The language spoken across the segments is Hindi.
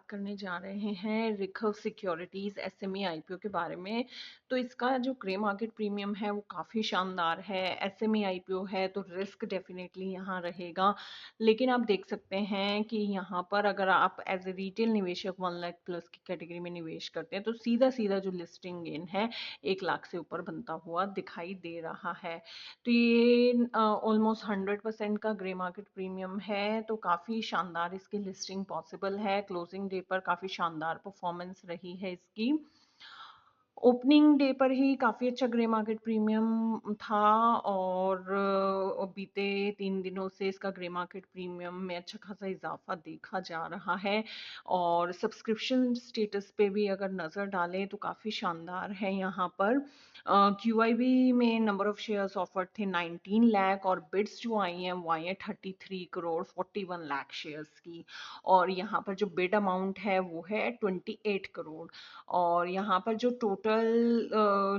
करने जा रहे हैं रिखव सिक्योरिटीज़ एसएमई आईपीओ के बारे में। तो इसका जो ग्रे मार्केट प्रीमियम है वो काफ़ी शानदार है। एसएमई आईपीओ है तो रिस्क डेफिनेटली यहाँ रहेगा, लेकिन आप देख सकते हैं कि यहाँ पर अगर आप एज ए रिटेल निवेशक 1 लाख प्लस की कैटेगरी में निवेश करते हैं तो सीधा सीधा जो लिस्टिंग गेन है 1 लाख से ऊपर बनता हुआ दिखाई दे रहा है। तो ये ऑलमोस्ट 100% का ग्रे मार्केट प्रीमियम है, तो काफ़ी शानदार इसकी लिस्टिंग पॉसिबल है। क्लोजिंग डे पर काफ़ी शानदार परफॉर्मेंस रही है इसकी। ओपनिंग डे पर ही काफ़ी अच्छा ग्रे मार्केट प्रीमियम था और बीते 3 दिनों से इसका ग्रे मार्केट प्रीमियम में अच्छा खासा इजाफा देखा जा रहा है। और सब्सक्रिप्शन स्टेटस पे भी अगर नज़र डालें तो काफ़ी शानदार है यहाँ पर। क्यूआईबी में नंबर ऑफ शेयर्स ऑफर्ड थे 19 लाख और बिड्स जो आई हैं वो आई हैं 33 करोड़ 41 लाख शेयर्स की। और यहाँ पर जो बिड अमाउंट है वो है 28 करोड़। और यहाँ पर जो टोटल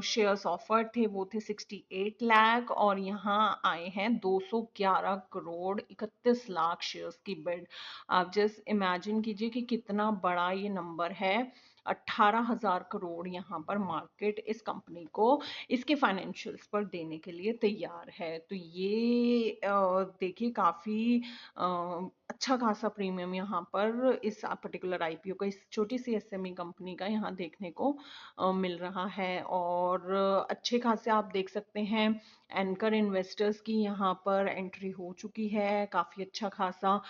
शेयर्स ऑफर थे वो थे 68 लाख और यहाँ आए हैं 211 करोड़ 31 लाख शेयर्स की बिड। आप जस्ट इमेजिन कीजिए कि कितना बड़ा ये नंबर है। 18,000 करोड़ यहाँ पर मार्केट इस कंपनी को इसके फाइनेंशियल्स पर देने के लिए तैयार है। तो ये देखिए काफ़ी अच्छा खासा प्रीमियम यहाँ पर इस पर्टिकुलर आईपीओ का, इस छोटी सी एसएमई कंपनी का यहाँ देखने को मिल रहा है। और अच्छे खासे आप देख सकते हैं एंकर इन्वेस्टर्स की यहाँ पर एंट्री हो चुकी है। काफ़ी अच्छा खासा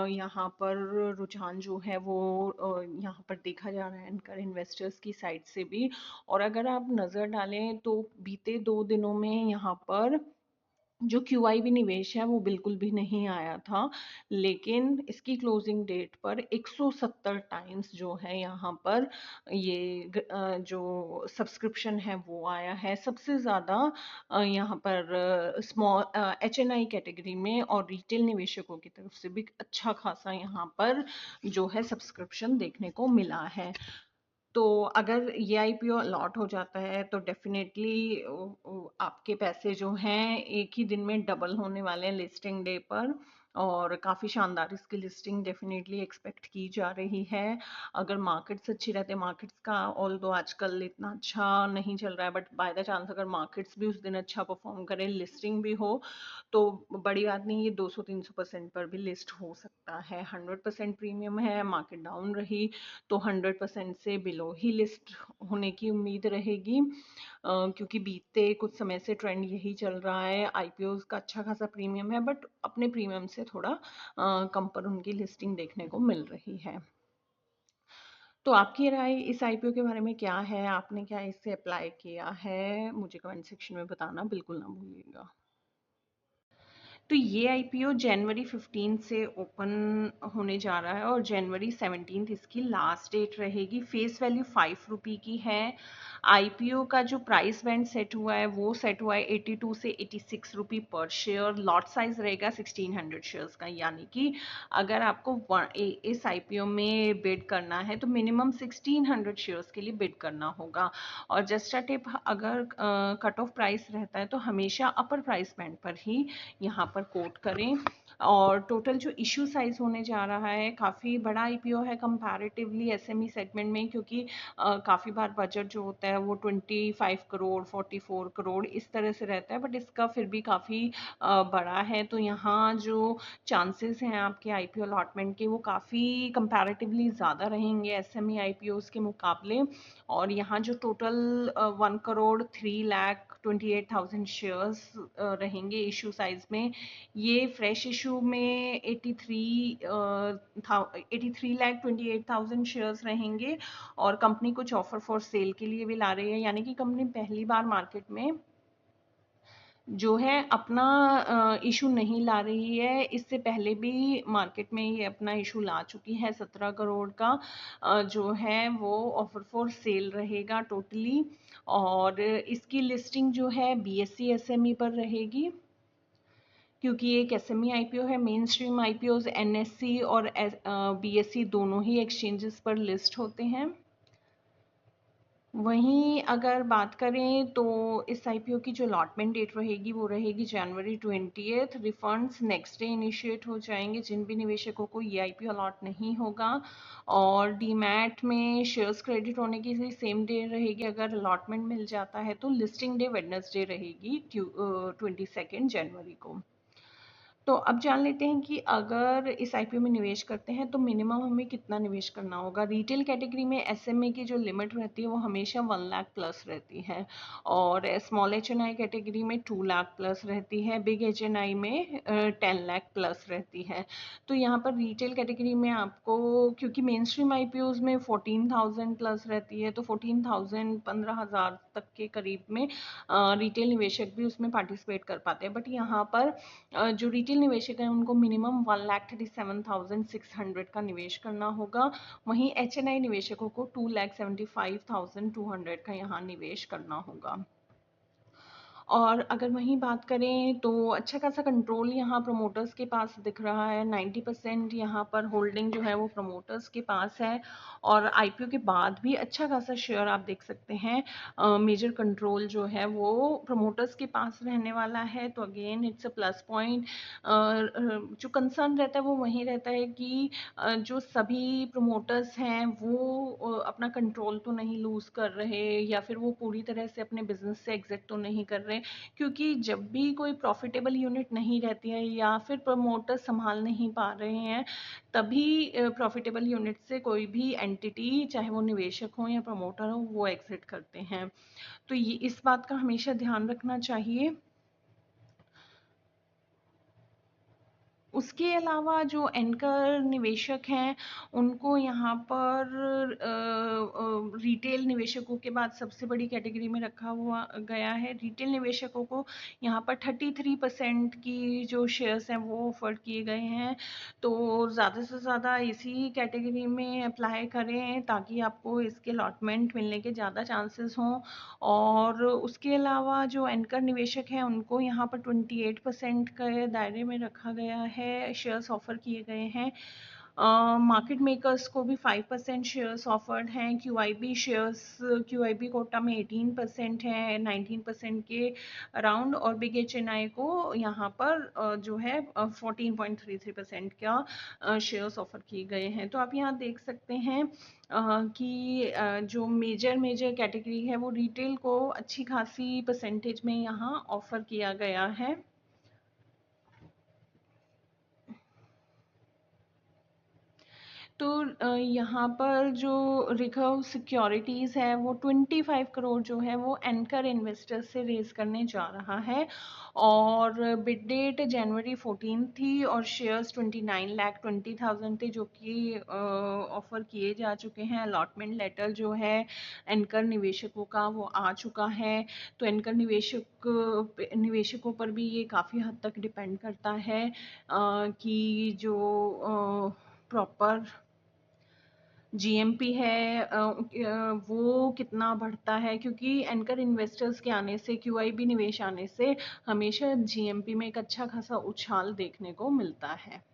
यहाँ पर रुझान जो है वो यहाँ पर देखा जा रहा है एंकर इन्वेस्टर्स की साइड से भी। और अगर आप नज़र डालें तो बीते 2 दिनों में यहाँ पर जो क्यूआईबी निवेश है वो बिल्कुल भी नहीं आया था, लेकिन इसकी क्लोजिंग डेट पर 170 टाइम्स जो है यहाँ पर ये जो सब्सक्रिप्शन है वो आया है। सबसे ज़्यादा यहाँ पर स्मॉल एचएनआई कैटेगरी में और रिटेल निवेशकों की तरफ से भी अच्छा खासा यहाँ पर जो है सब्सक्रिप्शन देखने को मिला है। तो अगर ये आईपीओ अलॉट हो जाता है तो डेफिनेटली आपके पैसे जो हैं एक ही दिन में डबल होने वाले हैं लिस्टिंग डे पर। और काफ़ी शानदार इसकी लिस्टिंग डेफिनेटली एक्सपेक्ट की जा रही है। अगर मार्केट्स अच्छी रहते हैं, मार्केट्स का ऑल दो आजकल इतना अच्छा नहीं चल रहा है, बट बाय द चांस अगर मार्केट्स भी उस दिन अच्छा परफॉर्म करें, लिस्टिंग भी हो, तो बड़ी बात नहीं, ये 200-300% पर भी लिस्ट हो सकता है। 100% प्रीमियम है, मार्केट डाउन रही तो 100% से बिलो ही लिस्ट होने की उम्मीद रहेगी। क्योंकि बीते कुछ समय से ट्रेंड यही चल रहा है। आईपीओज का अच्छा खासा प्रीमियम है, बट अपने प्रीमियम से थोड़ा कम पर उनकी लिस्टिंग देखने को मिल रही है। तो आपकी राय इस आईपीओ के बारे में क्या है? आपने क्या इससे अप्लाई किया है? मुझे कमेंट सेक्शन में बताना बिल्कुल ना भूलिएगा। तो ये आईपीओ जनवरी 15 से ओपन होने जा रहा है और जनवरी 17 इसकी लास्ट डेट रहेगी। फेस वैल्यू 5 रुपये की है। आईपीओ का जो प्राइस बैंड सेट हुआ है वो सेट हुआ है 82 से 86 रुपये पर शेयर। लॉट साइज रहेगा 1600 शेयर्स का, यानी कि अगर आपको इस आईपीओ में बिड करना है तो मिनिमम 1600 शेयर्स के लिए बिड करना होगा। और जस्ट अ टिप, अगर कट ऑफ प्राइस रहता है तो हमेशा अपर प्राइस बैंड पर ही यहाँ पर कोट करें। और टोटल जो इशू साइज होने जा रहा है, काफ़ी बड़ा आईपीओ है कंपैरेटिवली एसएमई सेगमेंट में, क्योंकि काफ़ी बार बजट जो होता है वो 25 करोड़ 44 करोड़ इस तरह से रहता है, बट इसका फिर भी काफ़ी बड़ा है। तो यहाँ जो चांसेस हैं आपके आईपीओ अलॉटमेंट के वो काफ़ी कंपैरेटिवली ज़्यादा रहेंगे एसएमई आईपीओज के मुकाबले। और यहाँ जो टोटल 1 करोड़ 3,28,000 शेयर्स रहेंगे इशू साइज में, ये फ्रेश इशू में 83,28,000 शेयर्स रहेंगे। और कंपनी कुछ ऑफर फॉर सेल के लिए भी ला रही है, यानी कि कंपनी पहली बार मार्केट में जो है अपना इशू नहीं ला रही है। इससे पहले भी मार्केट में ये अपना इशू ला चुकी है। 17 करोड़ का जो है वो ऑफर फॉर सेल रहेगा टोटली। और इसकी लिस्टिंग जो है बीएसई एसएमई पर रहेगी, क्योंकि एक एसएमई आईपीओ है। मेन स्ट्रीम आईपीओज एनएससी और बीएसई दोनों ही एक्सचेंजेस पर लिस्ट होते हैं। वहीं अगर बात करें तो इस आईपीओ की जो अलॉटमेंट डेट रहेगी वो रहेगी जनवरी 20th। Refunds next day initiate हो जाएंगे जिन भी निवेशकों को ये आईपीओ अलॉट नहीं होगा। और डीमैट में शेयर्स क्रेडिट होने की सेम डे रहेगी। अगर अलॉटमेंट मिल जाता है तो लिस्टिंग डे वेडनेसडे रहेगी 22 जनवरी को। तो अब जान लेते हैं कि अगर इस आईपीओ में निवेश करते हैं तो मिनिमम हमें कितना निवेश करना होगा। रिटेल कैटेगरी में एसएमए की जो लिमिट रहती है वो हमेशा 1 लाख प्लस रहती है, और स्मॉल एचएनआई कैटेगरी में 2 लाख प्लस रहती है, बिग एचएनआई में 10 लाख प्लस रहती है। तो यहाँ पर रिटेल कैटेगरी में आपको, क्योंकि मेन स्ट्रीम आईपीओज में 14,000 प्लस रहती है, तो 14,000 15,000 तक के करीब में रिटेल निवेशक भी उसमें पार्टिसिपेट कर पाते हैं। बट यहाँ पर जो रिटेल निवेशक हैं उनको मिनिमम 1,37,600 का निवेश करना होगा। वहीं एचएनआई निवेशकों को 2,75,200 का यहाँ निवेश करना होगा। और अगर वहीं बात करें तो अच्छा खासा कंट्रोल यहाँ प्रमोटर्स के पास दिख रहा है। 90% यहाँ पर होल्डिंग जो है वो प्रमोटर्स के पास है। और आईपीओ के बाद भी अच्छा खासा शेयर आप देख सकते हैं मेजर कंट्रोल जो है वो प्रमोटर्स के पास रहने वाला है। तो again it's a plus point. जो कंसर्न रहता है वो वहीं रहता है कि जो सभी प्रमोटर्स हैं वो अपना कंट्रोल तो नहीं लूज कर रहे, या फिर वो पूरी तरह से अपने बिजनेस से एग्जिट तो नहीं कर रहे। क्योंकि जब भी कोई प्रॉफिटेबल यूनिट नहीं रहती है या फिर प्रमोटर संभाल नहीं पा रहे हैं, तभी प्रॉफिटेबल यूनिट से कोई भी एंटिटी, चाहे वो निवेशक हो या प्रमोटर हो, वो एग्जिट करते हैं। तो ये इस बात का हमेशा ध्यान रखना चाहिए। उसके अलावा जो एंकर निवेशक हैं उनको यहाँ पर रिटेल निवेशकों के बाद सबसे बड़ी कैटेगरी में रखा हुआ गया है। रिटेल निवेशकों को यहाँ पर 33% की जो शेयर्स हैं वो ऑफर किए गए हैं। तो ज़्यादा से ज़्यादा इसी कैटेगरी में अप्लाई करें ताकि आपको इसके अलॉटमेंट मिलने के ज़्यादा चांसेस हों। और उसके अलावा जो एंकर निवेशक हैं उनको यहाँ पर 28% के दायरे में रखा गया है, शेयर्स ऑफर किए गए हैं। मार्केट मेकर्स को भी 5% शेयर्स ऑफर्ड हैं। क्यूआईबी शेयर्स, क्यूआईबी कोटा में 18% है, 19% के अराउंड। और बिग एचएनआई को यहाँ पर जो है 14.33% का शेयर्स ऑफर किए गए हैं। तो आप यहाँ देख सकते हैं कि जो मेजर मेजर कैटेगरी है वो रिटेल को अच्छी खासी परसेंटेज में यहाँ ऑफर किया गया है। तो यहाँ पर जो रिकव सिक्योरिटीज़ है वो 25 करोड़ जो है वो एंकर इन्वेस्टर्स से रेज करने जा रहा है। और बिड डेट जनवरी 14 थी और शेयर्स 29,20,000 थे जो कि ऑफर किए जा चुके हैं। अलॉटमेंट लेटर जो है एंकर निवेशकों का वो आ चुका है। तो एंकर निवेशकों पर भी ये काफ़ी हद तक डिपेंड करता है कि जो प्रॉपर जीएमपी है वो कितना बढ़ता है। क्योंकि एंकर इन्वेस्टर्स के आने से, क्यूआईबी निवेश आने से हमेशा जीएमपी में एक अच्छा खासा उछाल देखने को मिलता है।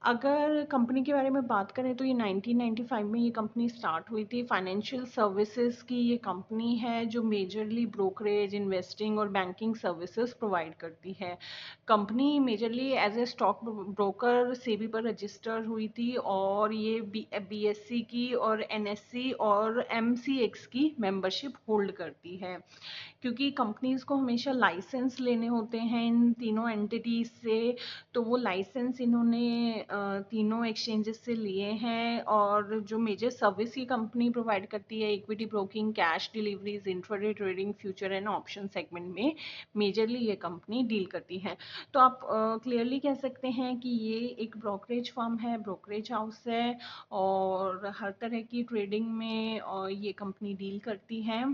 अगर कंपनी के बारे में बात करें तो ये 1995 में ये कंपनी स्टार्ट हुई थी। फाइनेंशियल सर्विसेज की ये कंपनी है जो मेजरली ब्रोकरेज, इन्वेस्टिंग और बैंकिंग सर्विसेज प्रोवाइड करती है। Company majorly as a stock broker SEBI पर रजिस्टर हुई थी और ये बीएससी की और एनएससी और एमसीएक्स की मेंबरशिप होल्ड करती है। क्योंकि कंपनीज को हमेशा लाइसेंस लेने होते हैं इन तीनों एंटिटीज से, तो वो लाइसेंस इन्होंने तीनों एक्सचेंजेस से लिए हैं। और जो मेजर सर्विस ये कंपनी प्रोवाइड करती है, equity broking, cash deliveries, intraday trading, future and option segment में मेजरली ये कंपनी डील करती है। तो आप क्लियरली कह सकते हैं कि ये एक ब्रोकरेज फर्म है, ब्रोकरेज हाउस है, और हर तरह की ट्रेडिंग में ये कंपनी डील करती है।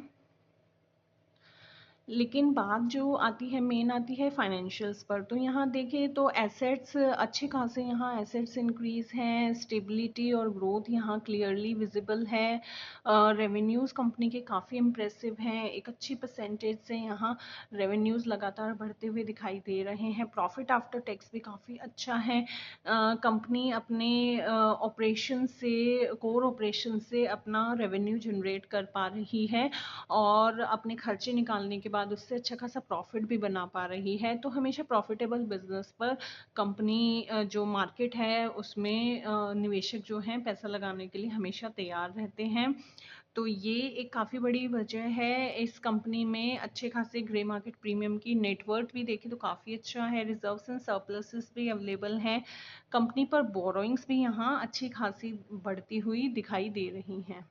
लेकिन बात जो आती है मेन आती है फाइनेंशियल्स पर। तो यहाँ देखें तो एसेट्स अच्छे खासे यहाँ एसेट्स इंक्रीज हैं, स्टेबिलिटी और ग्रोथ यहाँ क्लियरली विजिबल है। रेवेन्यूज़ कंपनी के काफ़ी इम्प्रेसिव हैं, एक अच्छी परसेंटेज से यहाँ रेवेन्यूज़ लगातार बढ़ते हुए दिखाई दे रहे हैं। प्रॉफिट आफ्टर टैक्स भी काफ़ी अच्छा है। कंपनी अपने ऑपरेशन से, कोर ऑपरेशन से अपना रेवेन्यू जनरेट कर पा रही है और अपने खर्चे निकालने के बाद उससे अच्छा खासा प्रॉफिट भी बना पा रही है। तो हमेशा प्रॉफिटेबल बिजनेस पर कंपनी जो मार्केट है उसमें निवेशक जो हैं पैसा लगाने के लिए हमेशा तैयार रहते हैं। तो ये एक काफ़ी बड़ी वजह है इस कंपनी में अच्छे खासे ग्रे मार्केट प्रीमियम की। नेटवर्थ भी देखें तो काफ़ी अच्छा है, रिजर्व्स एंड सरप्लसेस भी अवेलेबल हैं। कंपनी पर बोरोइंग्स भी यहाँ अच्छी खासी बढ़ती हुई दिखाई दे रही हैं।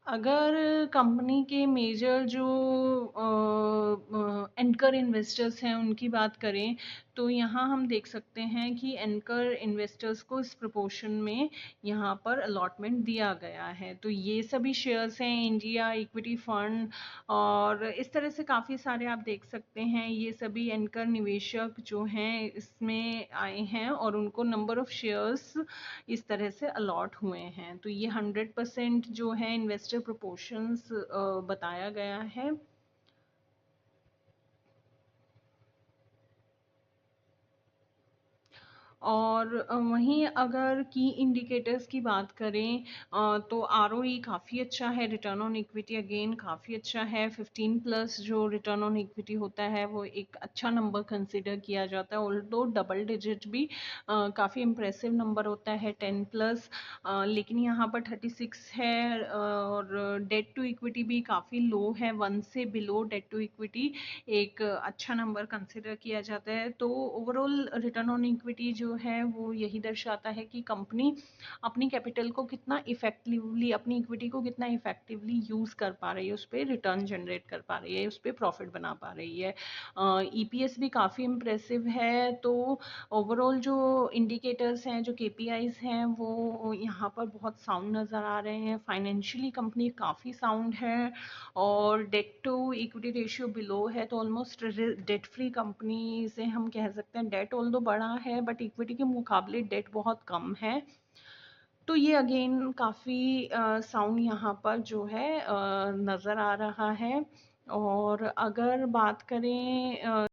अगर कंपनी के मेजर जो एंकर इन्वेस्टर्स हैं उनकी बात करें तो यहाँ हम देख सकते हैं कि एंकर इन्वेस्टर्स को इस प्रोपोर्शन में यहाँ पर अलॉटमेंट दिया गया है। तो ये सभी शेयर्स हैं इंडिया इक्विटी फंड, और इस तरह से काफ़ी सारे आप देख सकते हैं। ये सभी एंकर निवेशक जो हैं इसमें आए हैं और उनको नंबर ऑफ शेयर्स इस तरह से अलॉट हुए हैं। तो ये 100% जो है इन्वेस्टर प्रोपोर्शंस बताया गया है। और वहीं अगर की इंडिकेटर्स की बात करें तो आरओई काफ़ी अच्छा है, रिटर्न ऑन इक्विटी अगेन काफ़ी अच्छा है। 15 प्लस जो रिटर्न ऑन इक्विटी होता है वो एक अच्छा नंबर कंसिडर किया जाता है। ऑल्दो डबल डिजिट भी काफ़ी इम्प्रेसिव नंबर होता है 10 प्लस, लेकिन यहाँ पर 36 है। और डेट टू इक्विटी भी काफ़ी लो है, 1 से बिलो डेट टू इक्विटी एक अच्छा नंबर कंसिडर किया जाता है। तो ओवरऑल रिटर्न ऑन इक्विटी जो है वो यही दर्शाता है कि कंपनी अपनी कैपिटल को कितना इफेक्टिवली, अपनी इक्विटी को कितना इफेक्टिवली यूज़ कर पा रही है, उस पर रिटर्न जनरेट कर पा रही है, उस पर प्रॉफिट बना पा रही है। ईपीएस भी काफ़ी इम्प्रेसिव है। तो ओवरऑल जो इंडिकेटर्स हैं, जो केपीआईज हैं, वो यहाँ पर बहुत साउंड नज़र आ रहे हैं। फाइनेंशियली कंपनी काफ़ी साउंड है और debt to equity ratio below है। तो ऑलमोस्ट डेट फ्री कंपनी से हम कह सकते हैं। डेट ऑल्दो बड़ा है बट इक्विटी के मुकाबले डेट बहुत कम है। तो ये अगेन काफ़ी साउंड यहाँ पर जो है नज़र आ रहा है। और अगर बात करें